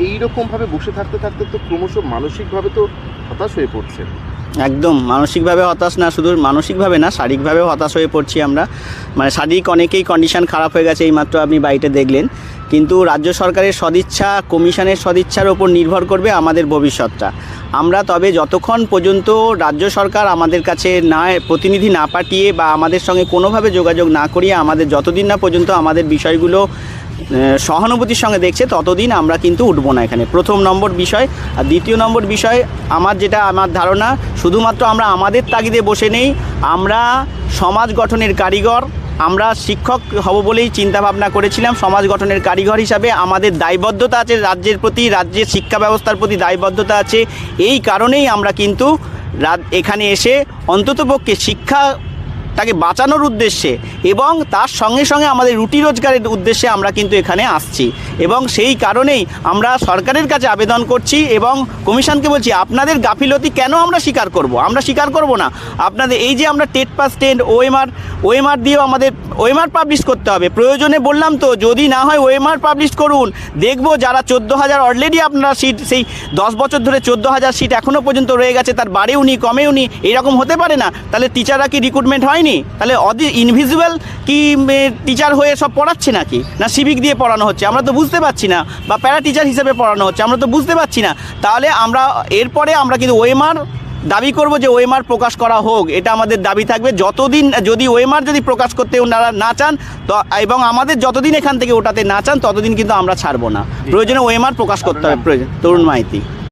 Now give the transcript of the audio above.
এইরকমভাবে বসে থাকতে থাকতে তো ক্রমশ মানসিকভাবে তো হতাশ হয়ে পড়ছেন। একদম মানসিকভাবে হতাশ না, শুধু মানসিকভাবে না, শারীরিকভাবেও হতাশ হয়ে পড়ছি আমরা। মানে শারীরিক অনেকেই কন্ডিশন খারাপ হয়ে গেছে, এইমাত্র আপনি বাড়িতে দেখলেন। কিন্তু রাজ্য সরকারের সদিচ্ছা, কমিশনের সদিচ্ছার ওপর নির্ভর করবে আমাদের ভবিষ্যৎটা। আমরা তবে যতক্ষণ পর্যন্ত রাজ্য সরকার আমাদের কাছে না প্রতিনিধি না পাঠিয়ে বা আমাদের সঙ্গে কোনোভাবে যোগাযোগ না করিয়ে আমাদের যতদিন না পর্যন্ত আমাদের বিষয়গুলো সহানুভূতির সঙ্গে দেখছে, ততদিন আমরা কিন্তু উঠবো না এখানে, প্রথম নম্বর বিষয়। আর দ্বিতীয় নম্বর বিষয়, আমার ধারণা, শুধুমাত্র আমরা আমাদের তাগিদে বসে নেই, আমরা সমাজ গঠনের কারিগর। আমরা শিক্ষক হব বলেই চিন্তাভাবনা করেছিলাম। সমাজ গঠনের কারিগর হিসাবে আমাদের দায়বদ্ধতা আছে রাজ্যের প্রতি, রাজ্যের শিক্ষা ব্যবস্থার প্রতি দায়বদ্ধতা আছে। এই কারণেই আমরা কিন্তু এখানে এসে অন্ততপক্ষে শিক্ষাটাকে বাঁচানোর উদ্দেশ্যে এবং তার সঙ্গে সঙ্গে আমাদের রুটি রোজগারের উদ্দেশ্যে আমরা কিন্তু এখানে আসছি। এবং সেই কারণেই আমরা সরকারের কাছে আবেদন করছি এবং কমিশনকে বলছি, আপনাদের গাফিলতি কেন আমরা স্বীকার করব? আমরা স্বীকার করব না। আপনাদের এই যে আমরা টেট পাস, টেট, ওএমআর দিয়েও আমাদের ওএমআর পাবলিশ করতে হবে। প্রয়োজনে বললাম তো, যদি না হয় ওএমআর পাবলিশ করুন, দেখব যারা 14,000 অলরেডি আপনারা সিট, সেই 10 বছর ধরে 14,000 সিট এখনও পর্যন্ত রয়ে গেছে, তার বাড়েওনি কমেওনি, এরকম হতে পারে না। তাহলে টিচাররা কি রিক্রুটমেন্ট হয়নি? তাহলে ইনভিজিবল কি টিচার হয়ে সব পড়াচ্ছে নাকি, না সিভিক দিয়ে পড়ানো হচ্ছে? আমরা তো বুঝতে পারছি না। বা প্যারা টিচার হিসেবে পড়ানো হচ্ছে, আমরা তো বুঝতে পারছি না। তাহলে আমরা এরপরে আমরা কিন্তু ওএমআর দাবি করব যে ওএমআর প্রকাশ করা হোক, এটা আমাদের দাবি থাকবে। যতদিন যদি ওএমআর যদি প্রকাশ করতে ওনারা না চান তো, এবং আমাদের যতদিন এখান থেকে ওটাতে না চান, ততদিন কিন্তু আমরা ছাড়বো না। প্রয়োজনে ওএমআর প্রকাশ করতে হবে। প্রয়োজন তরুণ মাইতি।